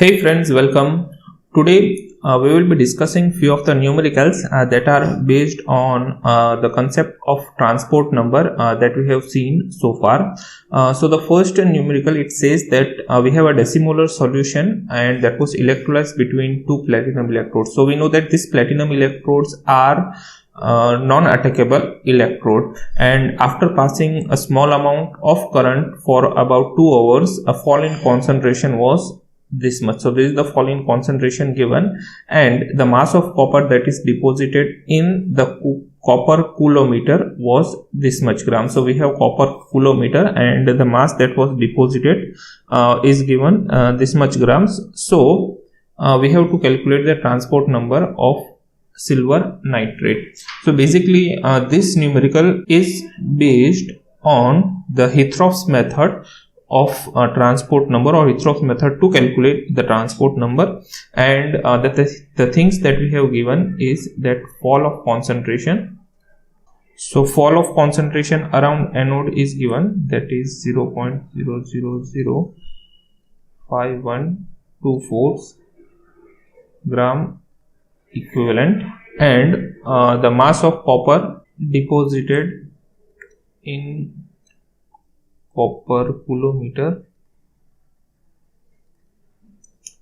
Hey friends, welcome. Today we will be discussing few of the numericals that are based on the concept of transport number that we have seen so far. So the first numerical, it says that we have a decimolar solution and that was electrolyzed between two platinum electrodes. So we know that these platinum electrodes are non-attackable electrode, and after passing a small amount of current for about 2 hours, a fall in concentration was this much. So this is the fall in concentration given, and the mass of copper that is deposited in the copper coulometer was this much gram. So we have copper coulometer and the mass that was deposited is given this much grams. So we have to calculate the transport number of silver nitrate. So basically this numerical is based on the Hitrov's method of transport number, or Hitrov's method to calculate the transport number, and the things that we have given is that fall of concentration. So fall of concentration around anode is given, that is 0.0005124 gram equivalent, and the mass of copper deposited in copper coulometer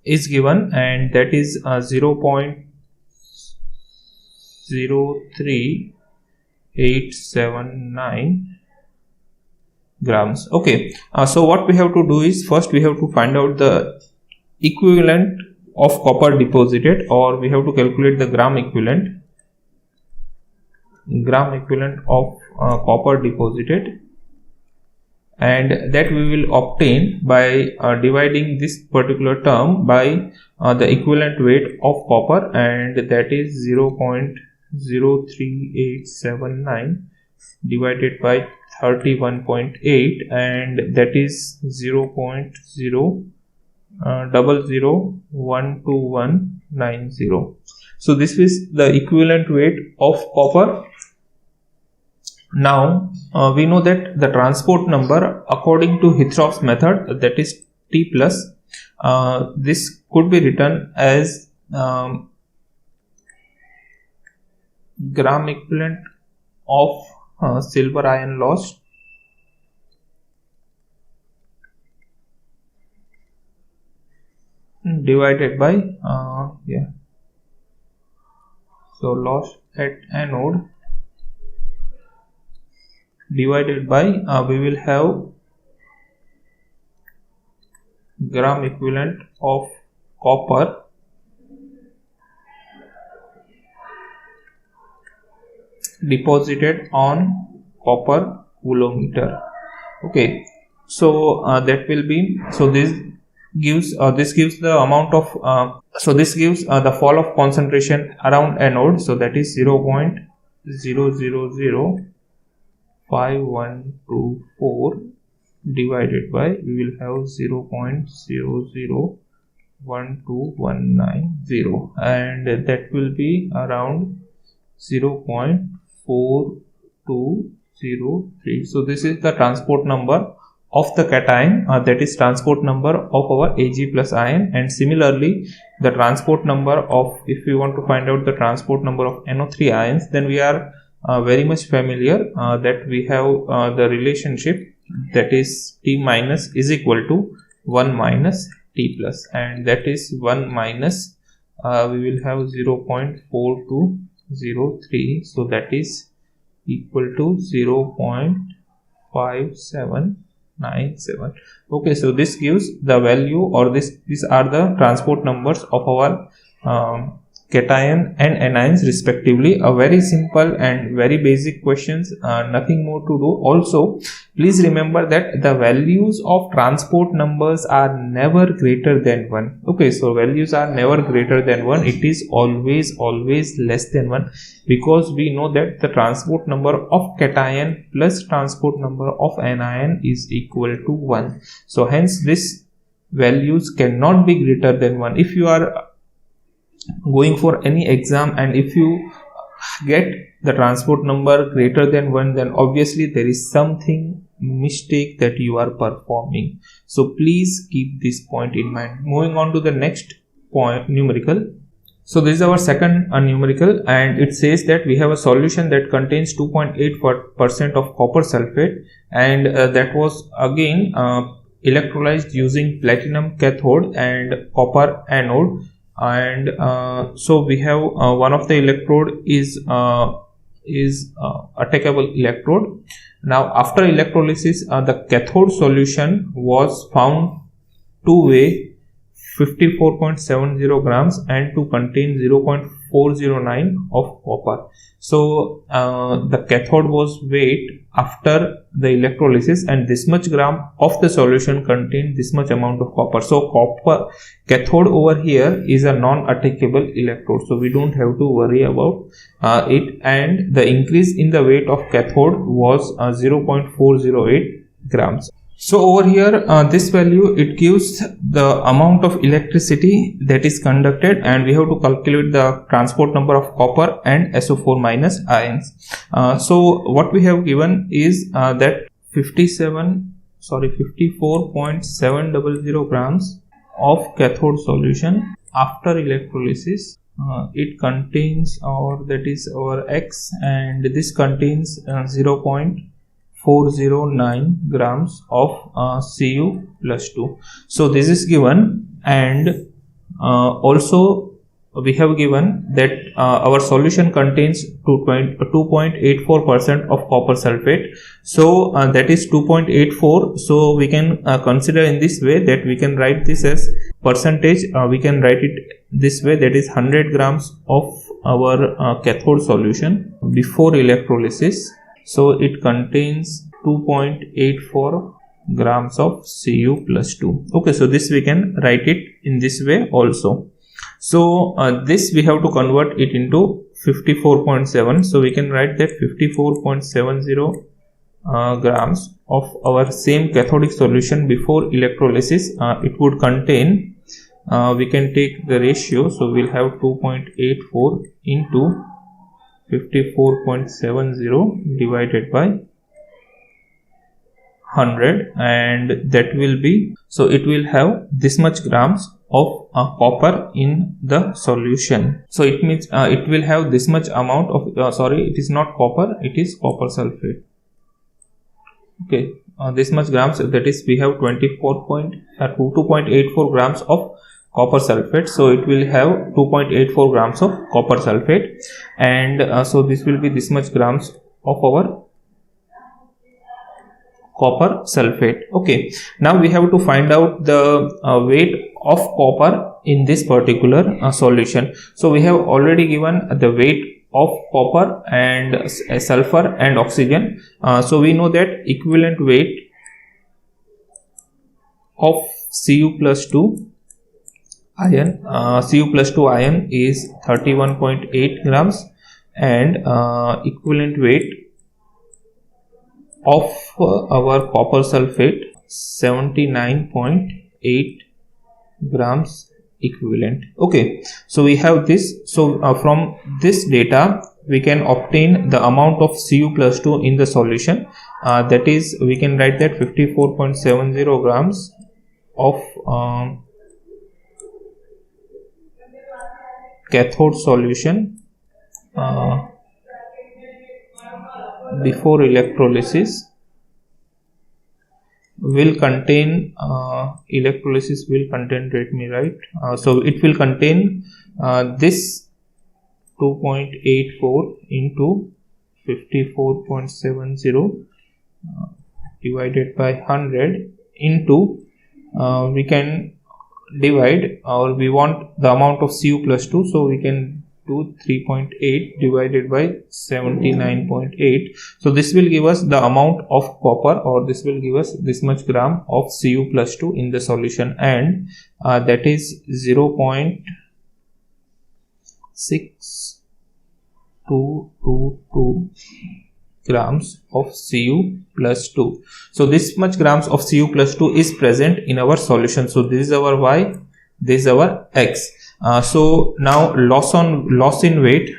is given, and that is 0.03879 grams. Okay, so what we have to do is, first we have to find out the equivalent of copper deposited, or we have to calculate the gram equivalent of copper deposited, and that we will obtain by dividing this particular term by the equivalent weight of copper, and that is 0.03879 divided by 31.8, and that is 0.000129190. So this is the equivalent weight of copper. Now we know that the transport number according to Hitrov's method, that is T plus, this could be written as gram equivalent of silver ion lost divided by so loss at anode divided by we will have gram equivalent of copper deposited on copper coulometer. Okay, so that will be, so this gives the amount of so this gives the fall of concentration around anode, so that is 0.0005124 divided by, we will have 0.00129190, and that will be around 0.4203. So this is the transport number of the cation, that is transport number of our Ag plus ion. And similarly the transport number of, if we want to find out the transport number of NO3 ions, then we are very much familiar that we have the relationship, that is T minus is equal to 1 minus T plus, and that is 1 minus we will have 0.4203, so that is equal to 0.5797. Okay, so this gives the value, or these are the transport numbers of our cation and anions respectively. A very simple and very basic questions, nothing more to do. Also please remember that the values of transport numbers are never greater than 1. Okay, so values are never greater than 1, it is always less than 1, because we know that the transport number of cation plus transport number of anion is equal to 1. So hence this values cannot be greater than 1. If you are going for any exam and if you get the transport number greater than 1, then obviously there is something mistake that you are performing. So please keep this point in mind. Moving on to the next point, numerical. So this is our second numerical, and it says that we have a solution that contains 2.8% of copper sulfate, and that was again electrolyzed using platinum cathode and copper anode. And so we have one of the electrode is attackable electrode. Now after electrolysis, the cathode solution was found to weigh 54.70 grams and to contain 0.409 of copper. So the cathode was weighed after the electrolysis, and this much gram of the solution contained this much amount of copper. So copper cathode over here is a non-attackable electrode, so we don't have to worry about it. And the increase in the weight of cathode was 0.408 grams. So over here, this value, it gives the amount of electricity that is conducted, and we have to calculate the transport number of copper and SO4 minus ions. So what we have given is that 54.700 grams of cathode solution after electrolysis. It contains, or that is our X, and this contains 0.409 grams of Cu plus 2. So this is given, and also we have given that our solution contains 2.84% of copper sulfate. So that is 2.84. So we can consider in this way that we can write this as percentage. We can write it this way, that is 100 grams of our cathode solution before electrolysis. So it contains 2.84 grams of Cu plus 2. Okay, so this we can write it in this way also. So this we have to convert it into 54.7. So we can write that 54.70 grams of our same cathodic solution before electrolysis. It would contain, we can take the ratio, so we'll have 2.84 into 54.70 divided by 100, and that will be, so it will have this much grams of copper in the solution. So it means it will have this much amount of sorry, it is not copper, it is copper sulfate. Okay, this much grams, that is we have 2.84 grams of copper sulfate. So it will have 2.84 grams of copper sulfate, and so this will be this much grams of our copper sulfate. Okay, now we have to find out the weight of copper in this particular solution. So we have already given the weight of copper and sulfur and oxygen. So we know that equivalent weight of Cu plus 2 ion, Cu plus 2 ion is 31.8 grams, and equivalent weight of our copper sulfate 79.8 grams equivalent. Okay, so we have this. So from this data we can obtain the amount of Cu plus 2 in the solution. That is, we can write that 54.70 grams of cathode solution before electrolysis will contain, electrolysis will contain, let me write, so it will contain this 2.84 into 54.70 divided by 100 into, we can divide, or we want the amount of Cu plus 2, so we can do 3.8 divided by 79.8. So this will give us the amount of copper, or this will give us this much gram of Cu plus 2 in the solution, and that is 0.6222 grams of Cu plus 2. So this much grams of Cu plus 2 is present in our solution. So this is our Y, this is our X. So now loss in weight.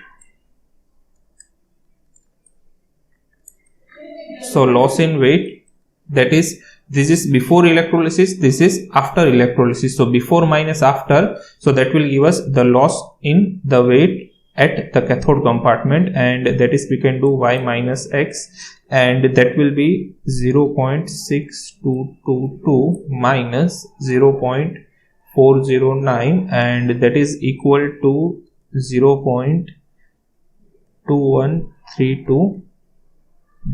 So loss in weight that is, this is before electrolysis, this is after electrolysis. So before minus after, so that will give us the loss in the weight at the cathode compartment, and that is we can do y minus x, and that will be 0.6222 minus 0.409, and that is equal to 0.2132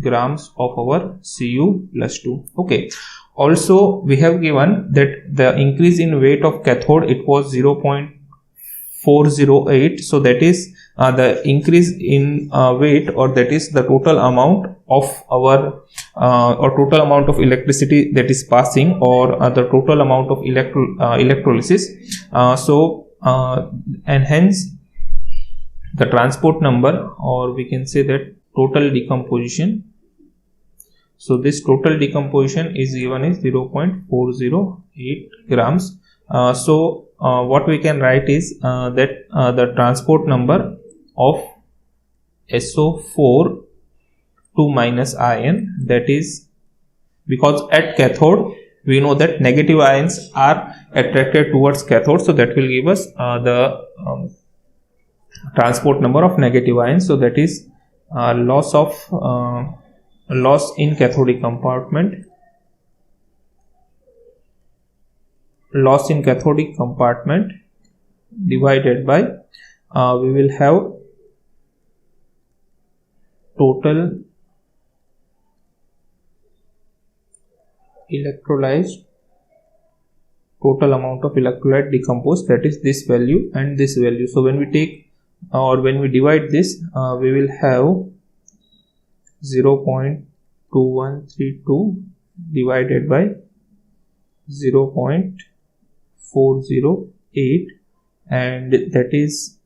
grams of our Cu plus 2. Okay, also we have given that the increase in weight of cathode, it was 0.408, so that is the increase in weight, or that is the total amount of our or total amount of electricity that is passing, or the total amount of electrolysis. And hence the transport number, or we can say that total decomposition. So this total decomposition is given as 0.408 grams. What we can write is that the transport number of SO4 2 minus ion, that is, because at cathode we know that negative ions are attracted towards cathode, so that will give us the transport number of negative ions. So that is loss in cathodic compartment, loss in cathodic compartment divided by we will have total electrolyzed, total amount of electrolyte decomposed, that is this value and this value. So when we take or when we divide this, we will have 0.2132 divided by 0.408, and that is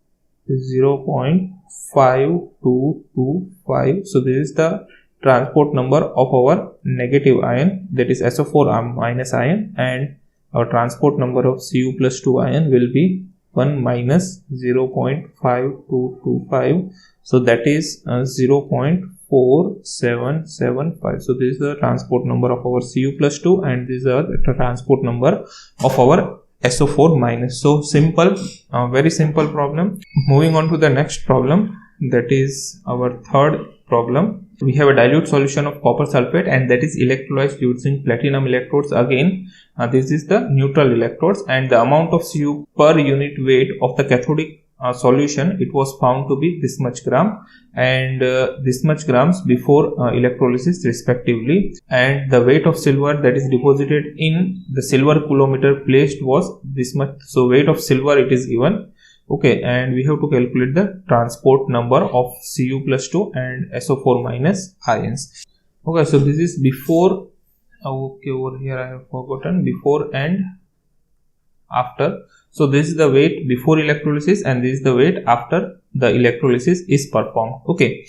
0.5225. So this is the transport number of our negative ion, that is SO4 minus ion, and our transport number of Cu plus 2 ion will be 1 minus 0.5225. So that is 0.4775. So this is the transport number of our Cu plus 2, and this is the transport number of our SO4 minus. So simple, very simple problem. Moving on to the next problem, that is our third problem. We have a dilute solution of copper sulfate, and that is electrolyzed using platinum electrodes. Again, this is the neutral electrodes, and the amount of Cu per unit weight of the cathodic solution, it was found to be this much gram and this much grams before electrolysis respectively, and the weight of silver that is deposited in the silver coulometer placed was this much. So weight of silver it is given. Okay, and we have to calculate the transport number of Cu plus 2 and SO4 minus ions. Okay, so this is before. Okay, over here I have forgotten before and after. So this is the weight before electrolysis, and this is the weight after the electrolysis is performed. Okay,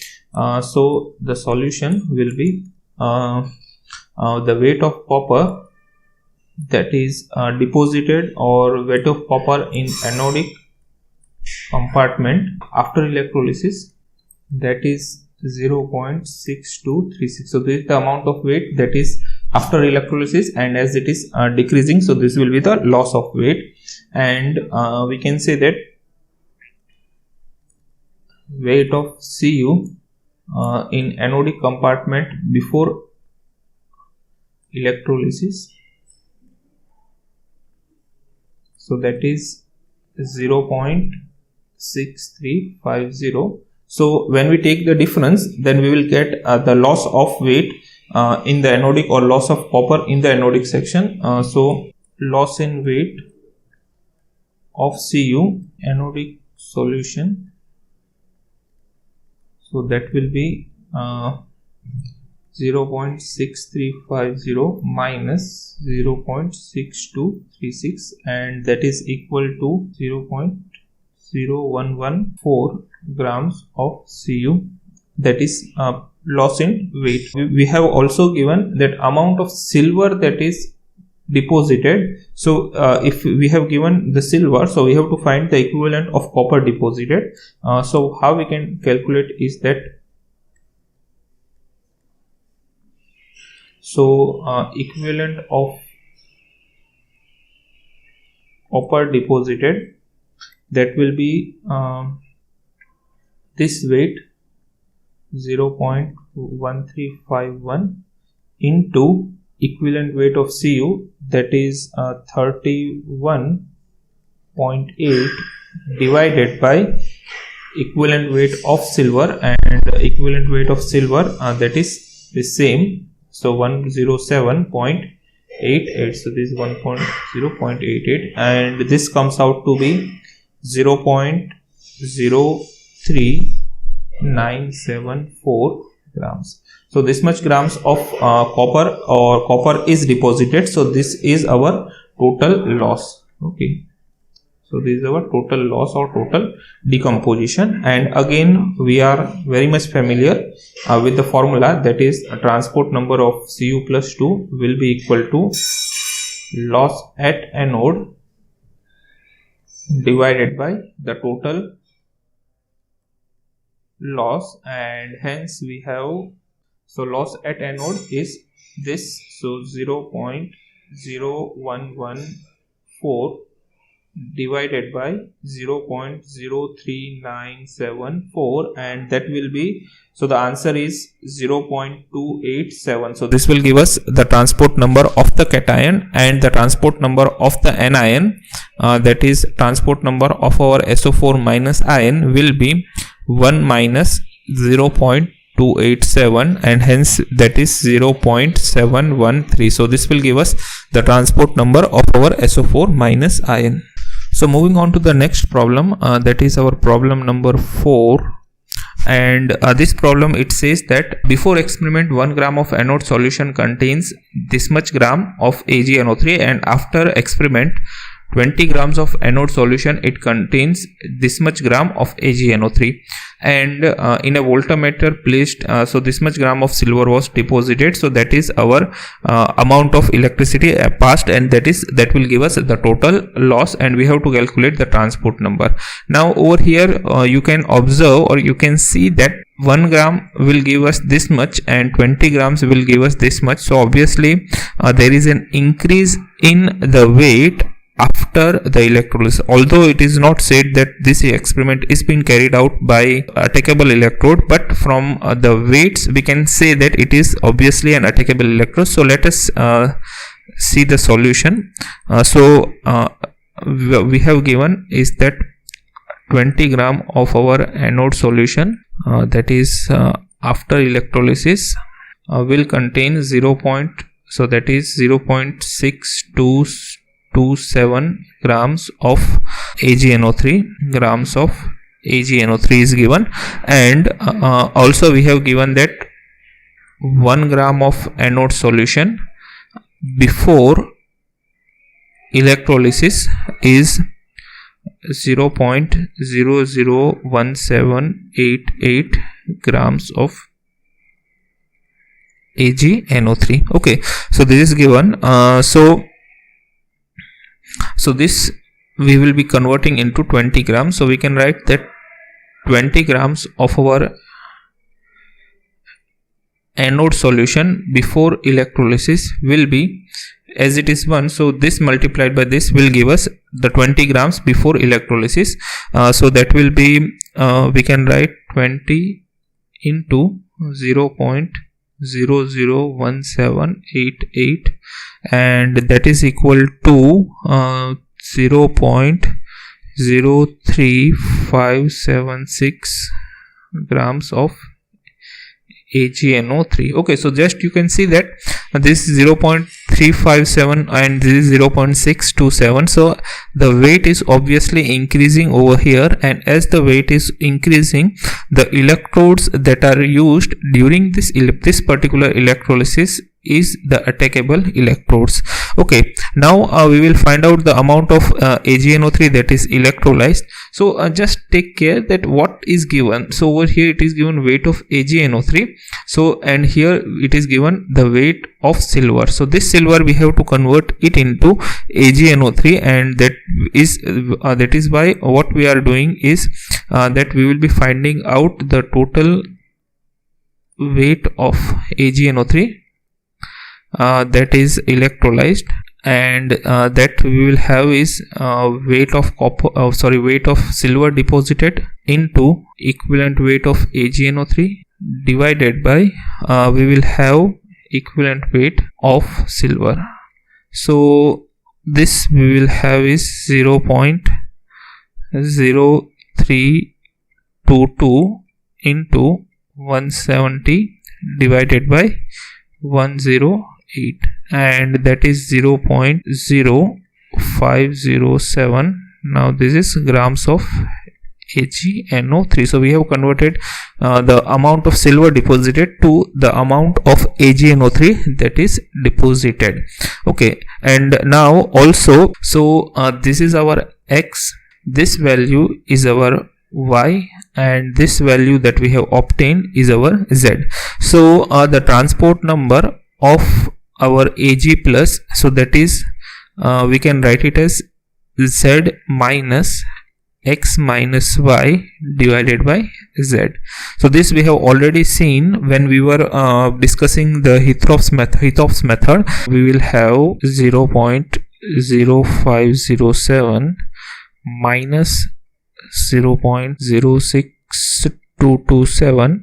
so the solution will be the weight of copper that is deposited, or weight of copper in anodic compartment after electrolysis, that is 0.6236. So this is the amount of weight that is after electrolysis, and as it is decreasing, so this will be the loss of weight. And we can say that weight of Cu in anodic compartment before electrolysis, so that is 0.6350. So when we take the difference, then we will get the loss of weight in the anodic, or loss of copper in the anodic section. So loss in weight of Cu anodic solution, so that will be 0.6350 minus 0.6236, and that is equal to 0.0114 grams of Cu, that is loss in weight. We have also given that amount of silver that is deposited. So if we have given the silver, so we have to find the equivalent of copper deposited. So how we can calculate is that, So equivalent of copper deposited, that will be this weight 0.1351 into equivalent weight of Cu, that is 31.8 divided by equivalent weight of silver, and equivalent weight of silver that is the same, so 107.88. so this is 1.0.88 and this comes out to be 0.03974 grams. So this much grams of copper is deposited. So this is our total loss. Okay, so this is our total loss or total decomposition. And again we are very much familiar with the formula, that is a transport number of Cu plus 2 will be equal to loss at anode divided by the total loss, and hence we have, so loss at anode is this, so 0.0114 divided by 0.03974, and that will be, so the answer is 0.287. so this will give us the transport number of the cation and the transport number of the anion, that is transport number of our SO4 minus ion will be 1 minus 0.287, and hence that is 0.713. so this will give us the transport number of our SO4 minus ion. So moving on to the next problem, that is our problem number 4, and this problem, it says that before experiment 1 gram of anode solution contains this much gram of AgNO3, and after experiment 20 grams of anode solution it contains this much gram of AgNO3, and in a voltmeter placed, so this much gram of silver was deposited, so that is our amount of electricity passed, and that will give us the total loss, and we have to calculate the transport number. Now over here you can observe or you can see that 1 gram will give us this much and 20 grams will give us this much. So obviously there is an increase in the weight after the electrolysis, although it is not said that this experiment is being carried out by attackable electrode, but from the weights we can say that it is obviously an attackable electrode. So let us see the solution. We have given is that 20 gram of our anode solution, that is after electrolysis will contain 0.627 grams of AgNO3. grams of AgNO3 is given, and also we have given that 1 gram of anode solution before electrolysis is 0.001788 grams of AgNO3. Okay, so this is given. So this we will be converting into 20 grams. So we can write that 20 grams of our anode solution before electrolysis will be, as it is 1, so this multiplied by this will give us the 20 grams before electrolysis. So that will be, we can write 20 into 0.001788, and that is equal to 0.03576 grams of AgNO3. Okay, so just you can see that this is 0.357 and this is 0.627. so the weight is obviously increasing over here, and as the weight is increasing, the electrodes that are used during this particular electrolysis is the attackable electrodes. Okay, now we will find out the amount of AgNO3 that is electrolyzed. So just take care that what is given. So over here it is given weight of AgNO3, so and here it is given the weight of silver. So this silver we have to convert it into AgNO3, and that is why what we are doing is that we will be finding out the total weight of AgNO3. that is electrolyzed, and that we will have is weight of weight of silver deposited into equivalent weight of AgNO3 divided by we will have equivalent weight of silver. So this we will have is 0.0322 into 170 divided by 108, and that is 0.0507. now this is grams of AgNO3. so we have converted the amount of silver deposited to the amount of AgNO3 that is deposited. Okay, and now also, so this is our X, this value is our Y, and this value that we have obtained is our Z. So the transport number of our Ag plus, so that is we can write it as Z minus X minus Y divided by Z. So this we have already seen when we were discussing the Hithoff's method. We will have 0.0507 minus 0.06227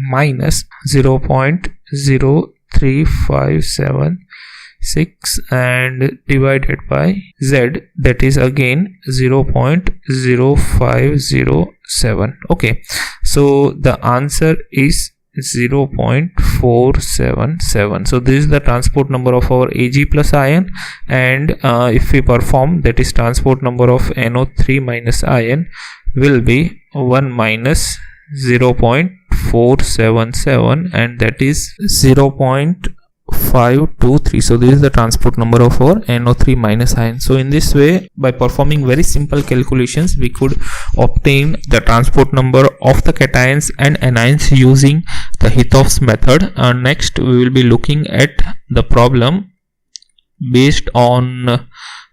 minus 0.03576 and divided by Z, that is again 0.0507. okay, so the answer is 0.477. so this is the transport number of our Ag plus ion, and if we perform, that is transport number of NO3 minus ion will be 1 minus 0.477, and that is 0.523. so this is the transport number of our NO3 minus ion. So in this way, by performing very simple calculations, we could obtain the transport number of the cations and anions using the Hithoff's method. Next we will be looking at the problem based on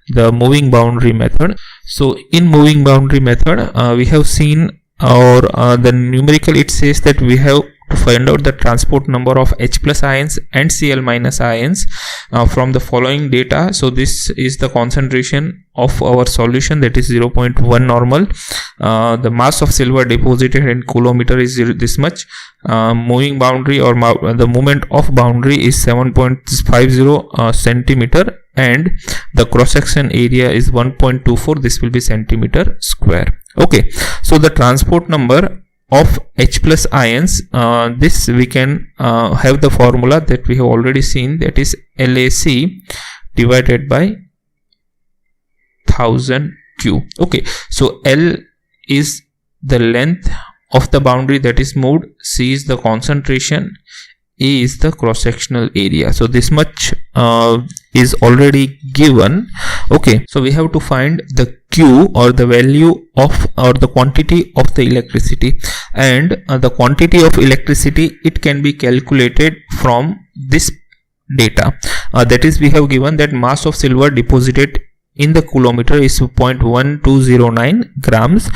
the moving boundary method. So in moving boundary method, we have seen, or the numerical, it says that we have to find out the transport number of H plus ions and Cl minus ions from the following data. So this is the concentration of our solution, that is 0.1 normal. The mass of silver deposited in coulometer is this much. Moving boundary or the moment of boundary is 7.50 centimeter, and the cross section area is 1.24. this will be centimeter square. Okay, so the transport number of H plus ions, this we can have the formula that we have already seen, that is LAC divided by 1000 Q. okay, so L is the length of the boundary that is moved, C is the concentration, A is the cross sectional area. So this much is already given. Okay, so we have to find the Q, or the value of, or the quantity of the electricity, and the quantity of electricity, it can be calculated from this data. That is, we have given that mass of silver deposited in the coulometer is 0.1209 grams.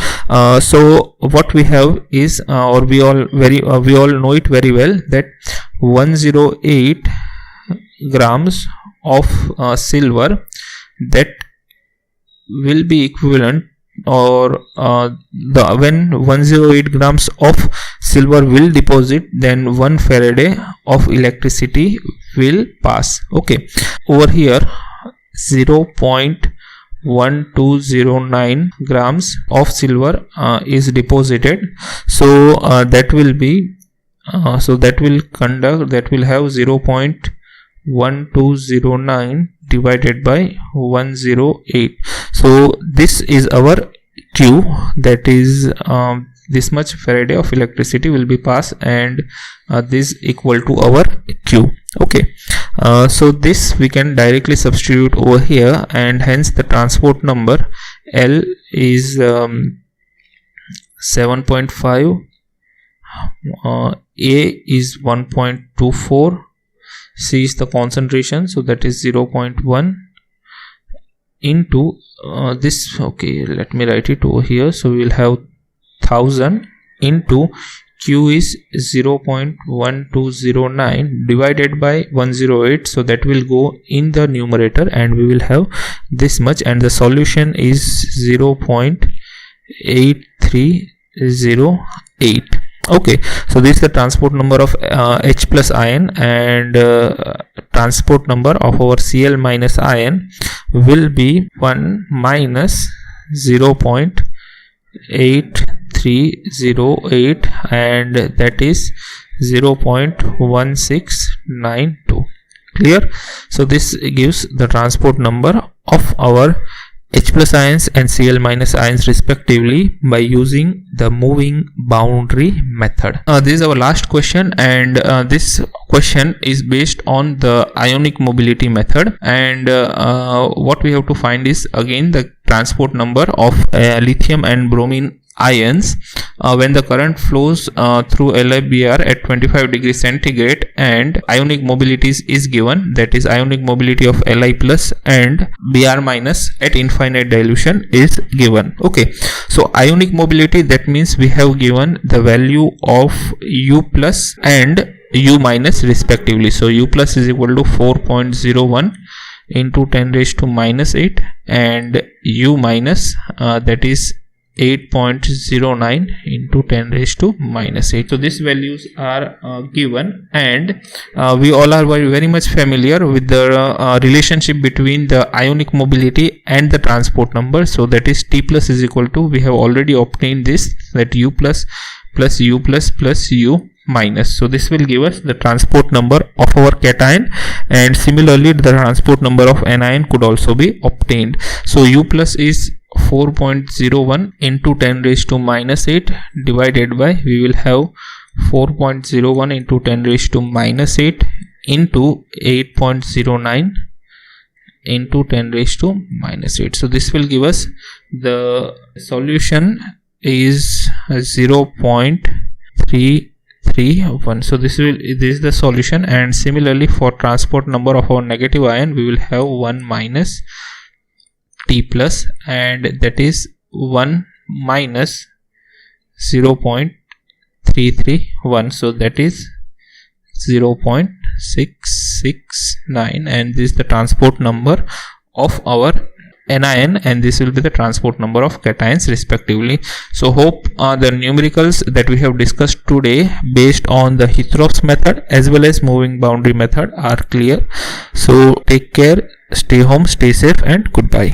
So what we have is, or we all know it very well, that 108 grams of silver, that will be equivalent, or when 108 grams of silver will deposit, then 1 Faraday of electricity will pass. Okay, over here 0.1209 grams of silver is deposited. So that will be that will have 0.1209 divided by 108. so this is our Q, that is this much Faraday of electricity will be passed, and this equal to our Q. Okay, so this we can directly substitute over here, and hence the transport number L is 7.5, A is 1.24, C is the concentration, so that is 0.1 into this. Okay, let me write it over here. So we will have 1000 into Q is 0.1209 divided by 108, so that will go in the numerator and we will have this much, and the solution is 0.8308. okay, so this is the transport number of H plus ion, and transport number of our Cl minus ion will be 1 minus 0.8308, and that is 0.1692. clear? So this gives the transport number of our H plus ions and Cl minus ions respectively by using the moving boundary method. This is our last question, and this question is based on the ionic mobility method, and what we have to find is again the transport number of lithium and bromine ions when the current flows through LiBr at 25 degrees centigrade, and ionic mobilities is given, that is ionic mobility of Li plus and Br minus at infinite dilution is given. Okay, so ionic mobility, that means we have given the value of U plus and U minus respectively. So U plus is equal to 4.01 into 10 raised to minus 8, and U minus that is 8.09 into 10 raised to minus 8. So these values are given, and we all are very much familiar with the relationship between the ionic mobility and the transport number. So that is T plus is equal to, we have already obtained this, that U plus plus U plus plus U minus. So this will give us the transport number of our cation, and similarly the transport number of anion could also be obtained. So U plus is 4.01 into 10 raised to minus 8 divided by, we will have 4.01 into 10 raised to minus 8 into 8.09 into 10 raised to minus 8. So this will give us the solution is 0.331. So this is the solution, and similarly for transport number of our negative ion we will have 1 minus T plus, and that is 1 minus 0.331, so that is 0.669, and this is the transport number of our anion, and this will be the transport number of cations respectively. So hope the numericals that we have discussed today based on the Hitrov's method as well as moving boundary method are clear. So take care, stay home, stay safe, and goodbye.